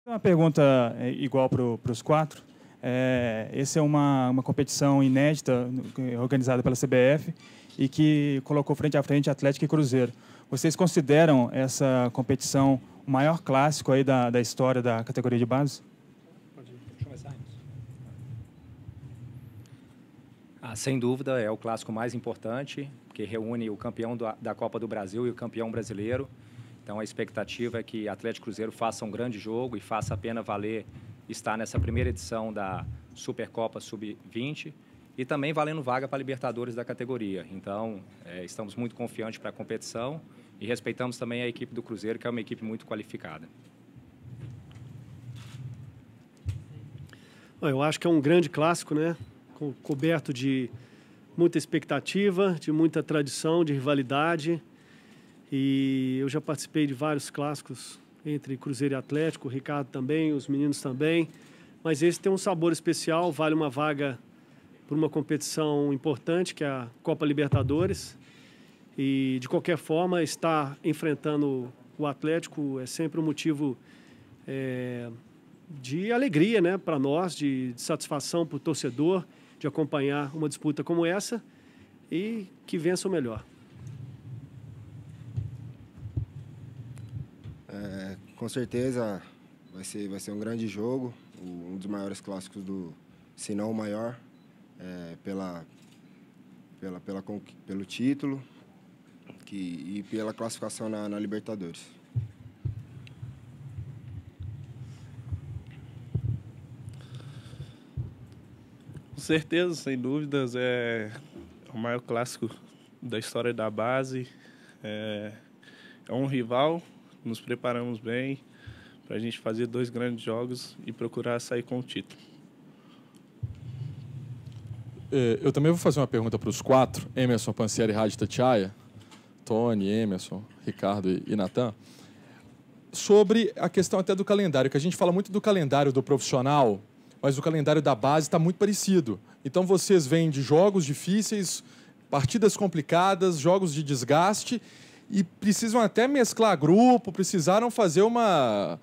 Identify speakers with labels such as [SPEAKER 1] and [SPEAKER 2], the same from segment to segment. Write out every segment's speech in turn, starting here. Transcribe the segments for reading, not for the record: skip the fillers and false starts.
[SPEAKER 1] Uma pergunta igual para os quatro. Essa é uma competição inédita organizada pela CBF e que colocou frente a frente Atlético e Cruzeiro. Vocês consideram essa competição o maior clássico aí da história da categoria de base?
[SPEAKER 2] Pode começar. Sem dúvida, é o clássico mais importante, porque reúne o campeão da Copa do Brasil e o campeão brasileiro. Então, a expectativa é que Atlético e Cruzeiro façam um grande jogo e faça a pena valer estar nessa primeira edição da Supercopa Sub-20 e também valendo vaga para a Libertadores da categoria. Então, estamos muito confiantes para a competição e respeitamos também a equipe do Cruzeiro, que é uma equipe muito qualificada.
[SPEAKER 3] Eu acho que é um grande clássico, né? Coberto de muita expectativa, de muita tradição, de rivalidade. E eu já participei de vários clássicos entre Cruzeiro e Atlético, o Ricardo também, os meninos também. Mas esse tem um sabor especial, vale uma vaga por uma competição importante, que é a Copa Libertadores. E, de qualquer forma, estar enfrentando o Atlético é sempre um motivo de alegria, né, para nós, de satisfação para o torcedor, de acompanhar uma disputa como essa e que vença o melhor.
[SPEAKER 4] Com certeza vai ser um grande jogo, um dos maiores clássicos se não o maior, pelo título e pela classificação na Libertadores.
[SPEAKER 5] Com certeza, sem dúvidas, é o maior clássico da história da base. É um rival. Nos preparamos bem para a gente fazer 2 grandes jogos e procurar sair com o título.
[SPEAKER 6] Eu também vou fazer uma pergunta para os 4, Emerson, Pansieri, Rádio Itatiaia, Tony, Emerson, Ricardo e Natan, sobre a questão até do calendário, que a gente fala muito do calendário do profissional, mas o calendário da base está muito parecido. Então vocês vêm de jogos difíceis, partidas complicadas, jogos de desgaste, e precisam até mesclar grupo, precisaram fazer uma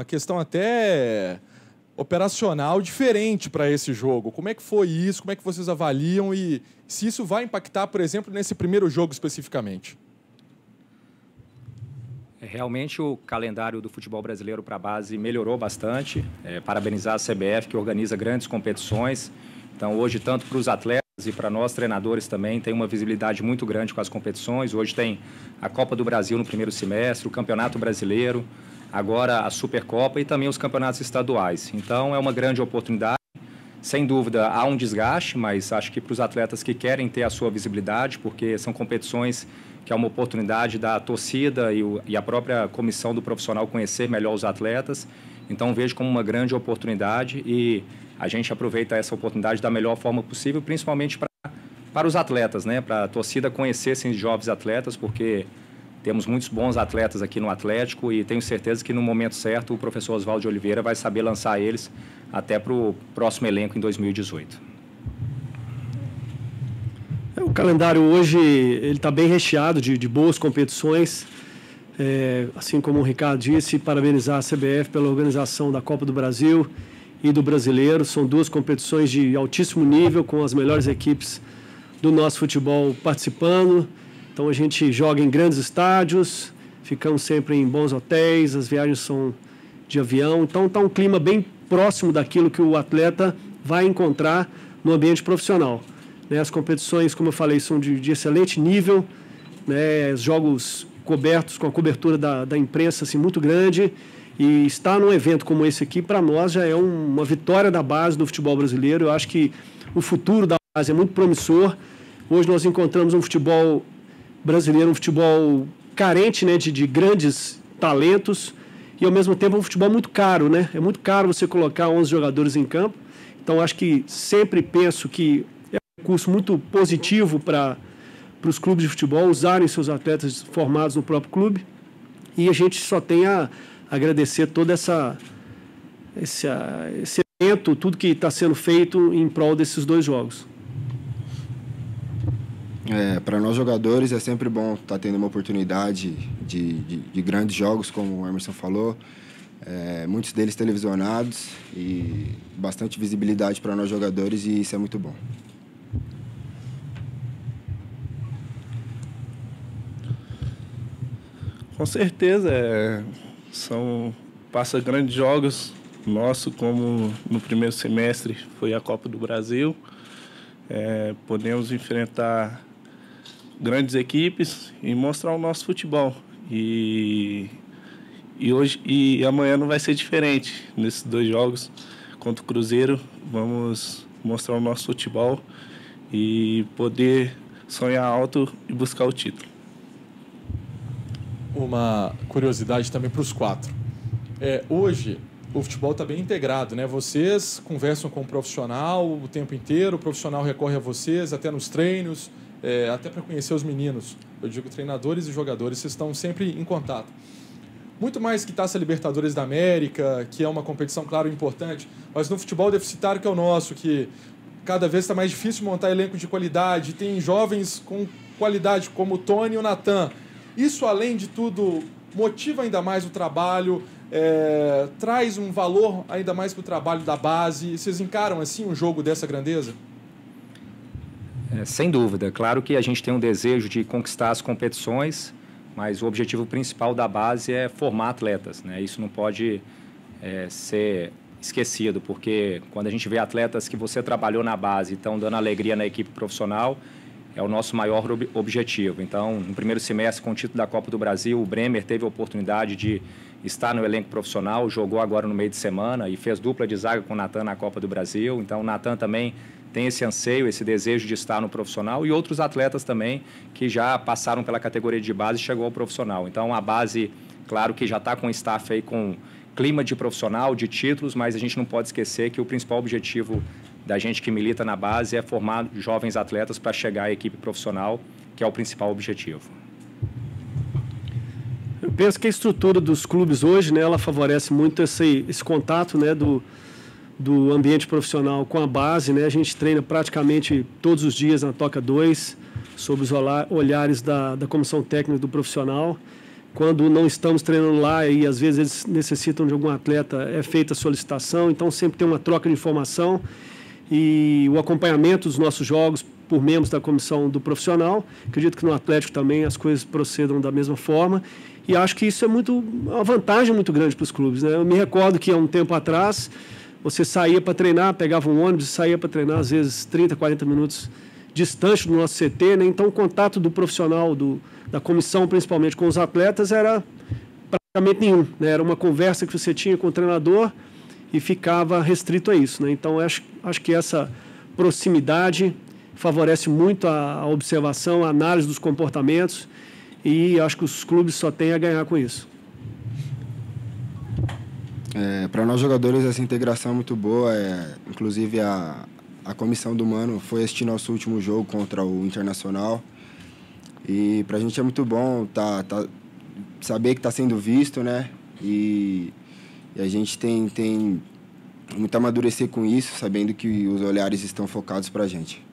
[SPEAKER 6] questão até operacional diferente para esse jogo. Como é que foi isso? Como é que vocês avaliam? E se isso vai impactar, por exemplo, nesse primeiro jogo especificamente?
[SPEAKER 2] Realmente o calendário do futebol brasileiro para a base melhorou bastante. Parabenizar a CBF, que organiza grandes competições. Então, hoje, tanto para os atletas e para nós, treinadores, também tem uma visibilidade muito grande com as competições. Hoje tem a Copa do Brasil no primeiro semestre, o Campeonato Brasileiro, agora a Supercopa e também os campeonatos estaduais. Então, é uma grande oportunidade. Sem dúvida, há um desgaste, mas acho que para os atletas que querem ter a sua visibilidade, porque são competições que é uma oportunidade da torcida e a própria comissão do profissional conhecer melhor os atletas. Então, vejo como uma grande oportunidade e a gente aproveita essa oportunidade da melhor forma possível, principalmente para os atletas, né? Para a torcida conhecer esses jovens atletas, porque temos muitos bons atletas aqui no Atlético e tenho certeza que no momento certo o professor Oswaldo de Oliveira vai saber lançar eles até para o próximo elenco em 2018.
[SPEAKER 3] O calendário hoje ele está bem recheado de boas competições. Assim como o Ricardo disse, parabenizar a CBF pela organização da Copa do Brasil e do Brasileiro. São 2 competições de altíssimo nível, com as melhores equipes do nosso futebol participando. Então a gente joga em grandes estádios, ficamos sempre em bons hotéis, as viagens são de avião. Então está um clima bem próximo daquilo que o atleta vai encontrar no ambiente profissional. As competições, como eu falei, são de excelente nível, né? Jogos cobertos com a cobertura da imprensa assim, muito grande. E estar num evento como esse aqui, para nós, já é uma vitória da base do futebol brasileiro. Eu acho que o futuro da base é muito promissor. Hoje nós encontramos um futebol brasileiro, um futebol carente, né, de grandes talentos e, ao mesmo tempo, um futebol muito caro, né? É muito caro você colocar 11 jogadores em campo. Então, acho que sempre penso que é um recurso muito positivo para os clubes de futebol usarem seus atletas formados no próprio clube. E a gente só tem a agradecer todo esse evento, tudo que está sendo feito em prol desses 2 jogos.
[SPEAKER 4] Para nós jogadores é sempre bom estar tendo uma oportunidade de grandes jogos, como o Emerson falou. muitos deles televisionados e bastante visibilidade para nós jogadores, e isso é muito bom.
[SPEAKER 5] Com certeza, passa grandes jogos nosso, como no primeiro semestre foi a Copa do Brasil. Podemos enfrentar grandes equipes e mostrar o nosso futebol. E hoje e amanhã não vai ser diferente. Nesses 2 jogos contra o Cruzeiro, vamos mostrar o nosso futebol e poder sonhar alto e buscar o título.
[SPEAKER 6] Uma curiosidade também para os 4. Hoje, o futebol está bem integrado, né? Vocês conversam com o profissional o tempo inteiro, o profissional recorre a vocês, até nos treinos, até para conhecer os meninos. Eu digo treinadores e jogadores, vocês estão sempre em contato. Muito mais que Taça Libertadores da América, que é uma competição, claro, importante, mas no futebol deficitário que é o nosso, que cada vez está mais difícil montar elenco de qualidade, tem jovens com qualidade como o Tony e o Natan. Isso, além de tudo, motiva ainda mais o trabalho, traz um valor ainda mais para o trabalho da base. Vocês encaram assim um jogo dessa grandeza?
[SPEAKER 2] Sem dúvida. Claro que a gente tem um desejo de conquistar as competições, mas o objetivo principal da base é formar atletas, né? Isso não pode ser esquecido, porque quando a gente vê atletas que você trabalhou na base e estão dando alegria na equipe profissional, é o nosso maior objetivo. Então, no primeiro semestre, com o título da Copa do Brasil, o Bremer teve a oportunidade de estar no elenco profissional, jogou agora no meio de semana e fez dupla de zaga com o Natan na Copa do Brasil. Então, o Natan também tem esse anseio, esse desejo de estar no profissional, e outros atletas também que já passaram pela categoria de base e chegou ao profissional. Então, a base, claro que já está com staff aí com clima de profissional, de títulos, mas a gente não pode esquecer que o principal objetivo da gente que milita na base é formar jovens atletas para chegar à equipe profissional, que é o principal objetivo.
[SPEAKER 3] Eu penso que a estrutura dos clubes hoje, né, ela favorece muito esse contato, né, do ambiente profissional com a base, né? A gente treina praticamente todos os dias na Toca 2, sob os olhares da comissão técnica do profissional. Quando não estamos treinando lá e às vezes eles necessitam de algum atleta, é feita a solicitação, então sempre tem uma troca de informação e o acompanhamento dos nossos jogos por membros da comissão do profissional. Acredito que no Atlético também as coisas procedam da mesma forma, e acho que isso é uma vantagem muito grande para os clubes, né? Eu me recordo que há um tempo atrás você saía para treinar, pegava um ônibus e saía para treinar às vezes 30, 40 minutos distante do nosso CT, né? Então o contato do profissional, da comissão principalmente com os atletas, era praticamente nenhum, né? Era uma conversa que você tinha com o treinador e ficava restrito a isso, né? Então acho que essa proximidade favorece muito a observação, a análise dos comportamentos, e acho que os clubes só têm a ganhar com isso.
[SPEAKER 4] Para nós jogadores, essa integração é muito boa. Inclusive, a comissão do Mano foi assistir nosso último jogo contra o Internacional. E para a gente é muito bom saber que está sendo visto, né? E a gente tem muito a amadurecer com isso, sabendo que os olhares estão focados para a gente.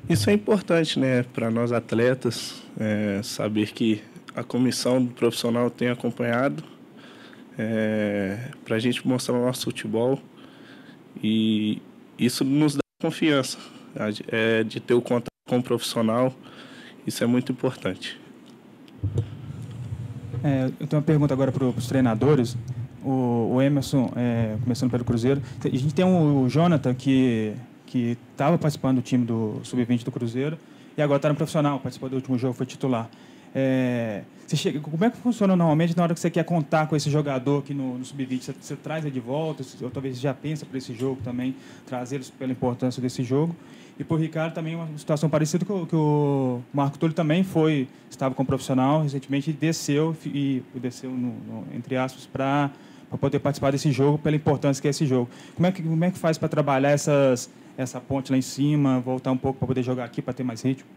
[SPEAKER 5] Isso é importante, né, para nós atletas, saber que a comissão do profissional tem acompanhado, para a gente mostrar o nosso futebol, e isso nos dá confiança, de ter o contato com o profissional. Isso é muito importante.
[SPEAKER 1] Eu tenho uma pergunta agora para os treinadores. O Emerson, começando pelo Cruzeiro, a gente tem o Jonathan, que estava participando do time do Sub-20 do Cruzeiro e agora está no profissional, participou do último jogo, foi titular. Como é que funciona normalmente na hora que você quer contar com esse jogador aqui no Sub-20? Você traz ele de volta, ou talvez já pensa para esse jogo também, trazê-los pela importância desse jogo? E por Ricardo também uma situação parecida que o Marco Túlio também estava com um profissional recentemente e desceu entre aspas, para poder participar desse jogo, pela importância que é esse jogo. Como é que faz para trabalhar essa ponte lá em cima, voltar um pouco para poder jogar aqui, para ter mais ritmo?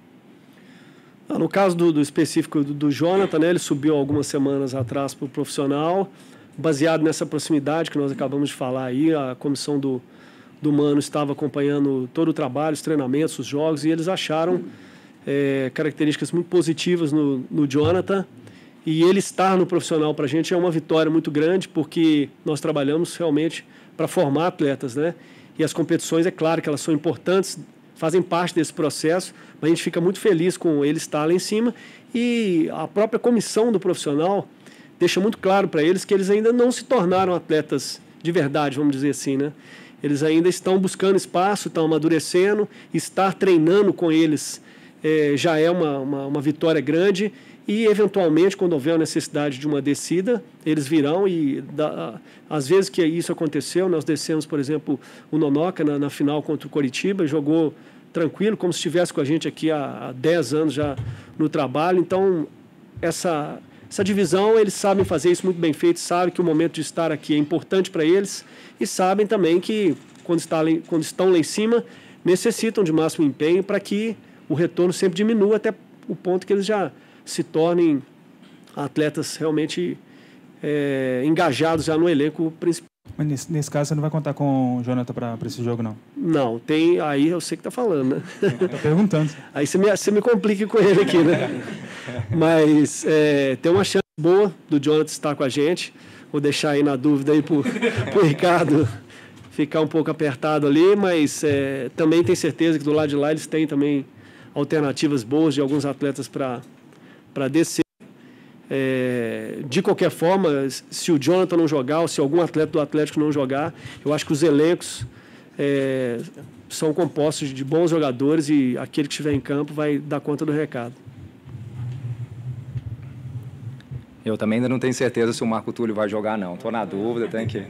[SPEAKER 3] No caso do específico do Jonathan, né, ele subiu algumas semanas atrás para o profissional, baseado nessa proximidade que nós acabamos de falar aí. A comissão do Mano estava acompanhando todo o trabalho, os treinamentos, os jogos, e eles acharam características muito positivas no Jonathan, e ele estar no profissional para a gente é uma vitória muito grande, porque nós trabalhamos realmente para formar atletas, né? E as competições, é claro que elas são importantes, fazem parte desse processo, mas a gente fica muito feliz com ele estar lá em cima, e a própria comissão do profissional deixa muito claro para eles que eles ainda não se tornaram atletas de verdade, vamos dizer assim, né? Eles ainda estão buscando espaço, estão amadurecendo, estar treinando com eles já é uma vitória grande, e eventualmente, quando houver a necessidade de uma descida, eles virão, e às vezes que isso aconteceu, nós descemos, por exemplo, o Nonoca na final contra o Coritiba, jogou tranquilo, como se estivesse com a gente aqui há 10 anos já no trabalho. Então, essa divisão, eles sabem fazer isso muito bem feito, sabem que o momento de estar aqui é importante para eles, e sabem também que, quando estão lá em cima, necessitam de máximo empenho para que o retorno sempre diminua até o ponto que eles já se tornem atletas realmente engajados já no elenco principal.
[SPEAKER 1] Mas nesse caso você não vai contar com o Jonathan para esse jogo, não?
[SPEAKER 3] Não, tem. Aí eu sei que está falando, né?
[SPEAKER 1] Estou perguntando.
[SPEAKER 3] Aí você me complica com ele aqui, né? Mas tem uma chance boa do Jonathan estar com a gente. Vou deixar aí na dúvida aí pro Ricardo ficar um pouco apertado ali, mas também tenho certeza que do lado de lá eles têm também alternativas boas de alguns atletas para descer. De qualquer forma, se o Jonathan não jogar, ou se algum atleta do Atlético não jogar, eu acho que os elencos são compostos de bons jogadores, e aquele que estiver em campo vai dar conta do recado.
[SPEAKER 2] Eu também ainda não tenho certeza se o Marco Túlio vai jogar, não. Estou na dúvida, tem que...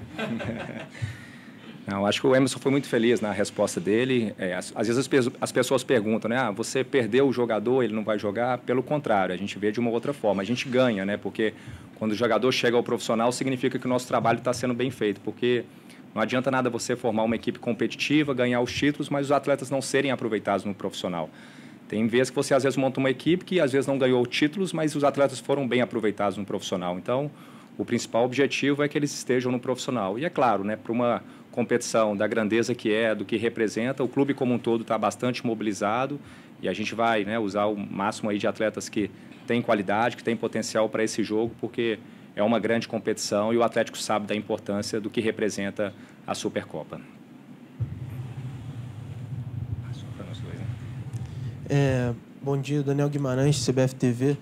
[SPEAKER 2] Não, acho que o Emerson foi muito feliz na resposta dele. Às vezes as pessoas perguntam, né? Você perdeu o jogador, ele não vai jogar? Pelo contrário, a gente vê de uma outra forma. A gente ganha, né? Porque quando o jogador chega ao profissional, significa que o nosso trabalho está sendo bem feito. Porque não adianta nada você formar uma equipe competitiva, ganhar os títulos, mas os atletas não serem aproveitados no profissional. Tem vezes que você, às vezes, monta uma equipe que, às vezes, não ganhou títulos, mas os atletas foram bem aproveitados no profissional. Então, o principal objetivo é que eles estejam no profissional. E, é claro, né, para uma competição da grandeza que é, do que representa, o clube como um todo está bastante mobilizado, e a gente vai, né, usar o máximo aí de atletas que têm qualidade, que têm potencial para esse jogo, porque é uma grande competição e o Atlético sabe da importância do que representa a Supercopa.
[SPEAKER 7] Bom dia, Daniel Guimarães, CBF TV.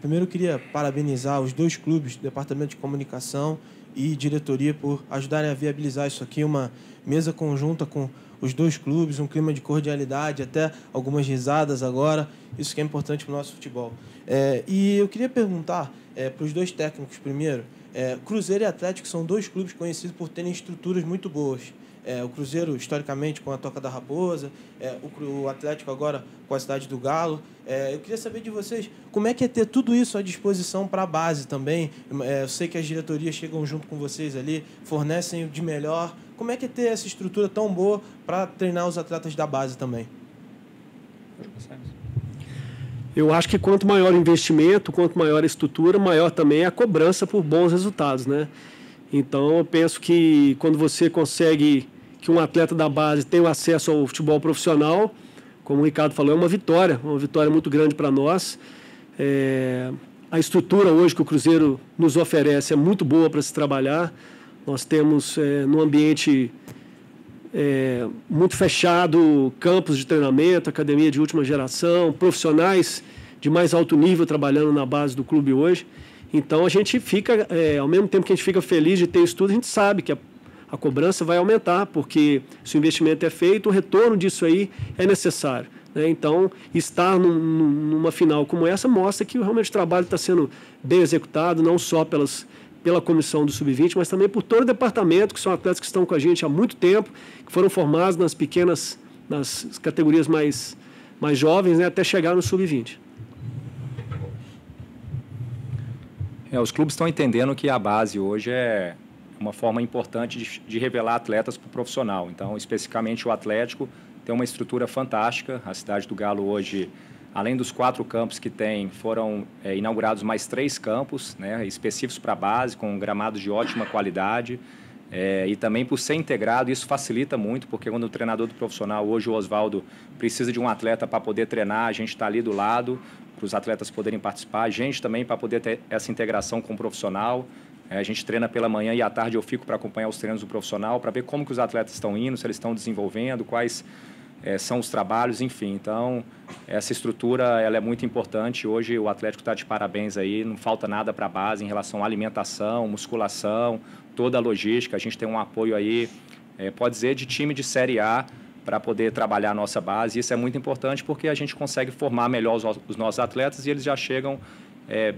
[SPEAKER 7] Primeiro eu queria parabenizar os dois clubes, Departamento de Comunicação e diretoria, por ajudarem a viabilizar isso aqui, uma mesa conjunta com os dois clubes, um clima de cordialidade, até algumas risadas agora, isso que é importante para o nosso futebol. E eu queria perguntar para os dois técnicos primeiro, Cruzeiro e Atlético são dois clubes conhecidos por terem estruturas muito boas. O Cruzeiro, historicamente, com a Toca da Raposa, o Atlético agora com a Cidade do Galo. Eu queria saber de vocês, como é que é ter tudo isso à disposição para a base também? Eu sei que as diretorias chegam junto com vocês ali, fornecem o de melhor. Como é que é ter essa estrutura tão boa para treinar os atletas da base também?
[SPEAKER 3] Eu acho que quanto maior o investimento, quanto maior a estrutura, maior também é a cobrança por bons resultados, né? Então, eu penso que quando você consegue que um atleta da base tenha o acesso ao futebol profissional, como o Ricardo falou, é uma vitória muito grande para nós. A estrutura hoje que o Cruzeiro nos oferece é muito boa para se trabalhar. Nós temos, num ambiente muito fechado, campos de treinamento, academia de última geração, profissionais de mais alto nível trabalhando na base do clube hoje. Então, a gente fica, ao mesmo tempo que a gente fica feliz de ter isso tudo, a gente sabe que a cobrança vai aumentar, porque se o investimento é feito, o retorno disso aí é necessário, né? Então, estar numa final como essa mostra que realmente o trabalho está sendo bem executado, não só pela comissão do Sub-20, mas também por todo o departamento, que são atletas que estão com a gente há muito tempo, que foram formados nas categorias mais jovens, né, até chegar no Sub-20.
[SPEAKER 2] Os clubes estão entendendo que a base hoje é uma forma importante de revelar atletas para o profissional. Então, especificamente o Atlético tem uma estrutura fantástica. A Cidade do Galo hoje, além dos 4 campos que tem, foram inaugurados mais 3 campos, né, específicos para a base, com gramados de ótima qualidade. E também por ser integrado, isso facilita muito, porque quando o treinador do profissional, hoje o Oswaldo, precisa de um atleta para poder treinar, a gente está ali do lado, para os atletas poderem participar, a gente também para poder ter essa integração com o profissional. A gente treina pela manhã e à tarde eu fico para acompanhar os treinos do profissional, para ver como que os atletas estão indo, se eles estão desenvolvendo, quais são os trabalhos, enfim. Então, essa estrutura ela é muito importante. Hoje o Atlético está de parabéns aí, não falta nada para a base em relação à alimentação, musculação, toda a logística. A gente tem um apoio aí, pode dizer, de time de Série A para poder trabalhar a nossa base. Isso é muito importante porque a gente consegue formar melhor os nossos atletas e eles já chegam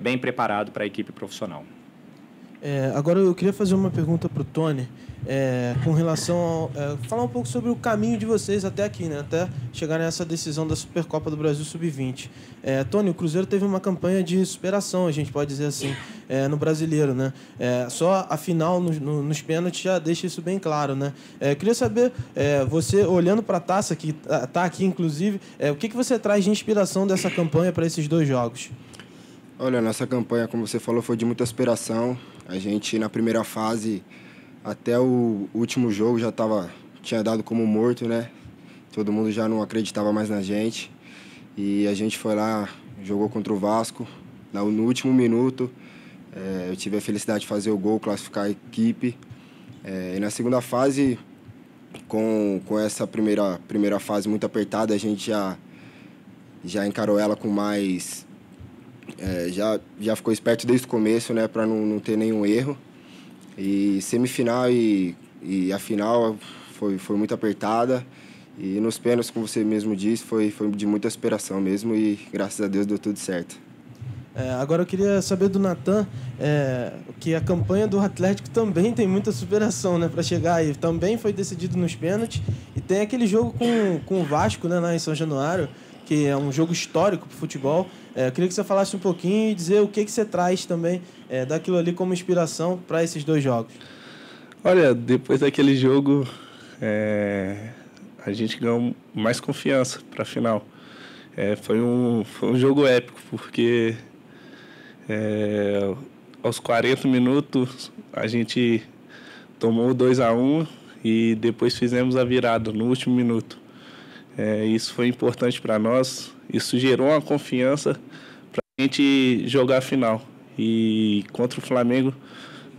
[SPEAKER 2] bem preparados para a equipe profissional.
[SPEAKER 7] Agora eu queria fazer uma pergunta para o Tony, com relação falar um pouco sobre o caminho de vocês até aqui, né? Até chegar nessa decisão da Supercopa do Brasil Sub-20. Tony, o Cruzeiro teve uma campanha de superação, a gente pode dizer assim, no Brasileiro, né? Só a final nos pênaltis já deixa isso bem claro, né? Queria saber, você olhando para a taça que está aqui, inclusive, o que você traz de inspiração dessa campanha para esses 2 jogos?
[SPEAKER 4] Olha, nossa campanha, como você falou, foi de muita superação. A gente, na primeira fase, até o último jogo, tinha dado como morto, né? Todo mundo já não acreditava mais na gente. E a gente foi lá, jogou contra o Vasco. No último minuto, eu tive a felicidade de fazer o gol, classificar a equipe. E na segunda fase, com essa primeira fase muito apertada, a gente já encarou ela com mais... já ficou esperto desde o começo, né, para não ter nenhum erro. E semifinal e a final foi muito apertada. E nos pênaltis, como você mesmo disse, foi de muita superação mesmo e graças a Deus deu tudo certo.
[SPEAKER 7] Agora eu queria saber do Natan, que a campanha do Atlético também tem muita superação, né, para chegar aí. Também foi decidido nos pênaltis e tem aquele jogo com o Vasco, né, lá em São Januário, que é um jogo histórico para o futebol. Eu queria que você falasse um pouquinho e dizer o que você traz também daquilo ali como inspiração para esses 2 jogos.
[SPEAKER 5] Olha, depois daquele jogo, a gente ganhou mais confiança para a final. Foi um jogo épico, porque aos 40 minutos a gente tomou 2-1 e depois fizemos a virada no último minuto. Isso foi importante para nós, isso gerou uma confiança para a gente jogar a final. E contra o Flamengo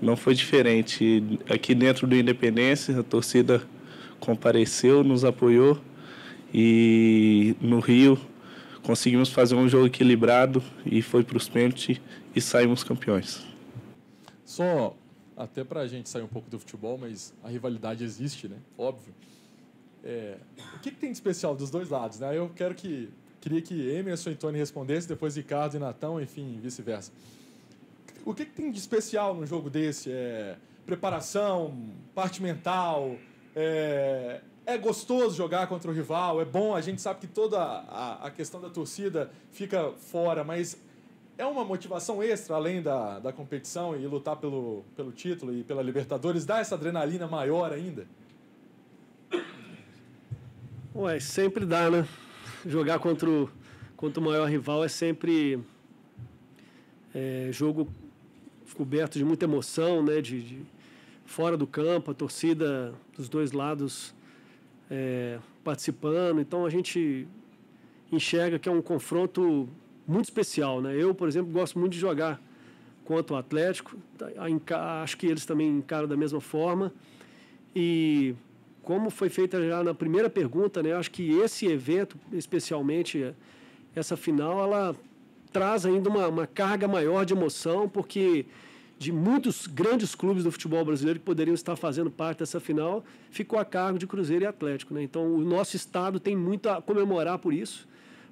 [SPEAKER 5] não foi diferente. Aqui dentro do Independência, a torcida compareceu, nos apoiou e no Rio conseguimos fazer um jogo equilibrado e foi para os pênaltis e saímos campeões.
[SPEAKER 6] Só até para a gente sair um pouco do futebol, mas a rivalidade existe, né? Óbvio. O que tem de especial dos 2 lados, né? Eu queria que Emerson e Tony respondessem, depois Ricardo e Natão, enfim, vice-versa. O que tem de especial num jogo desse? Preparação, parte mental, é gostoso jogar contra o rival, é bom, a gente sabe que toda a questão da torcida fica fora, mas é uma motivação extra, além da competição e lutar pelo título e pela Libertadores, dá essa adrenalina maior ainda?
[SPEAKER 3] Sempre dá, né? Jogar contra o maior rival é sempre jogo coberto de muita emoção, né? De fora do campo, a torcida dos 2 lados participando. Então a gente enxerga que é um confronto muito especial, né? Eu, por exemplo, gosto muito de jogar contra o Atlético. Acho que eles também encaram da mesma forma. E como foi feita já na primeira pergunta, né? Acho que esse evento, especialmente essa final, ela traz ainda uma carga maior de emoção, porque de muitos grandes clubes do futebol brasileiro que poderiam estar fazendo parte dessa final, ficou a cargo de Cruzeiro e Atlético, né? Então, o nosso estado tem muito a comemorar por isso,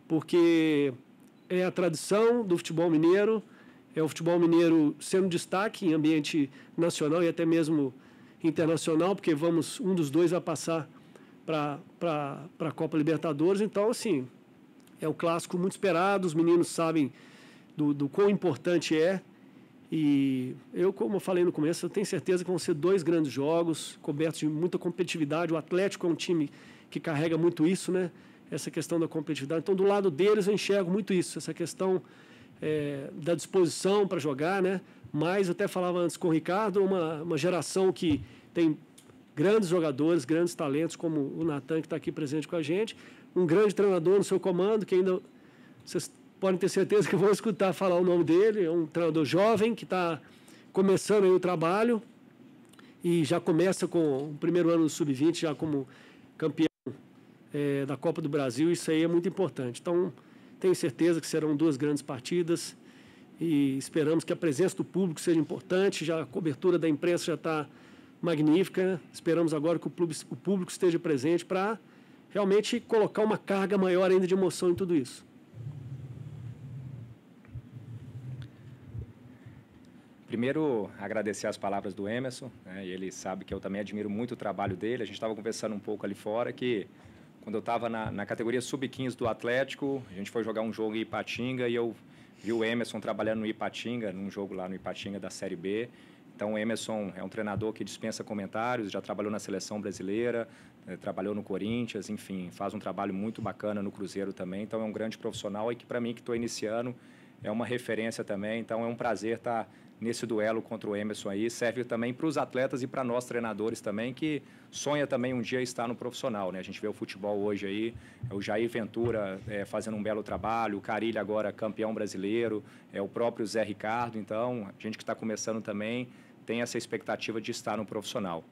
[SPEAKER 3] porque é a tradição do futebol mineiro, é o futebol mineiro sendo destaque em ambiente nacional e até mesmo internacional, porque um dos 2 vai passar para a Copa Libertadores. Então, assim, é um clássico muito esperado, os meninos sabem do quão importante é. E eu, como eu falei no começo, eu tenho certeza que vão ser 2 grandes jogos, cobertos de muita competitividade. O Atlético é um time que carrega muito isso, né? Essa questão da competitividade. Então, do lado deles, eu enxergo muito isso, essa questão da disposição para jogar, né? Mas, eu até falava antes com o Ricardo, uma geração que tem grandes jogadores, grandes talentos, como o Natan, que está aqui presente com a gente, um grande treinador no seu comando, que ainda vocês podem ter certeza que vão escutar falar o nome dele, é um treinador jovem que está começando aí o trabalho e já começa com o primeiro ano do Sub-20, já como campeão da Copa do Brasil. Isso aí é muito importante. Então, tenho certeza que serão 2 grandes partidas e esperamos que a presença do público seja importante. Já a cobertura da imprensa já está magnífica. Esperamos agora que o público esteja presente para realmente colocar uma carga maior ainda de emoção em tudo isso.
[SPEAKER 2] Primeiro, agradecer as palavras do Emerson, né? E ele sabe que eu também admiro muito o trabalho dele. A gente estava conversando um pouco ali fora que quando eu estava na categoria sub-15 do Atlético, a gente foi jogar um jogo em Ipatinga e eu vi o Emerson trabalhando no Ipatinga, num jogo lá no Ipatinga da Série B. Então, o Emerson é um treinador que dispensa comentários, já trabalhou na Seleção Brasileira, trabalhou no Corinthians, enfim, faz um trabalho muito bacana no Cruzeiro também. Então, é um grande profissional e que, para mim, que estou iniciando, é uma referência também. Então, é um prazer estar nesse duelo contra o Emerson aí. Serve também para os atletas e para nós treinadores também, que sonha também um dia estar no profissional, né? A gente vê o futebol hoje aí, o Jair Ventura fazendo um belo trabalho, o Carilho agora campeão brasileiro, o próprio Zé Ricardo. Então, a gente que está começando também tem essa expectativa de estar no profissional.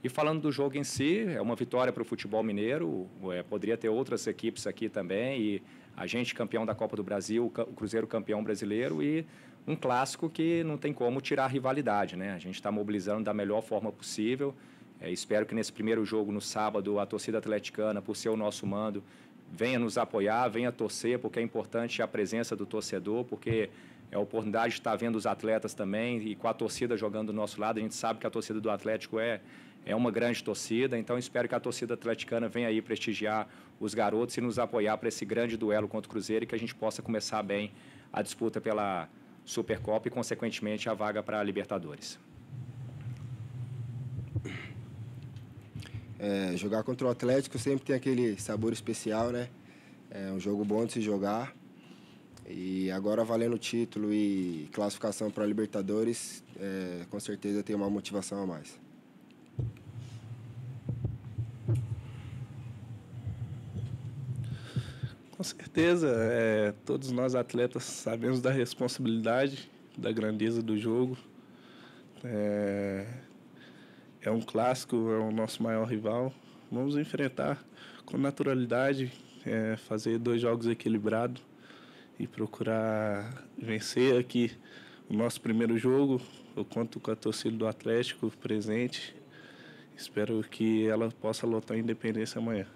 [SPEAKER 2] E falando do jogo em si, é uma vitória para o futebol mineiro, poderia ter outras equipes aqui também, e a gente campeão da Copa do Brasil, o Cruzeiro campeão brasileiro, e um clássico que não tem como tirar a rivalidade, né? A gente está mobilizando da melhor forma possível. Espero que nesse primeiro jogo, no sábado, a torcida atleticana, por ser o nosso mando, venha nos apoiar, venha torcer, porque é importante a presença do torcedor, porque é a oportunidade de estar vendo os atletas também, e com a torcida jogando do nosso lado. A gente sabe que a torcida do Atlético é uma grande torcida, então espero que a torcida atleticana venha aí prestigiar os garotos e nos apoiar para esse grande duelo contra o Cruzeiro, e que a gente possa começar bem a disputa pela Supercopa e, consequentemente, a vaga para a Libertadores.
[SPEAKER 4] Jogar contra o Atlético sempre tem aquele sabor especial, né? É um jogo bom de se jogar. E agora, valendo o título e classificação para a Libertadores, com certeza tem uma motivação a mais.
[SPEAKER 5] Com certeza, todos nós atletas sabemos da responsabilidade, da grandeza do jogo. É um clássico, é o nosso maior rival. Vamos enfrentar com naturalidade, fazer 2 jogos equilibrados e procurar vencer aqui o nosso primeiro jogo. Eu conto com a torcida do Atlético presente. Espero que ela possa lotar a Independência amanhã.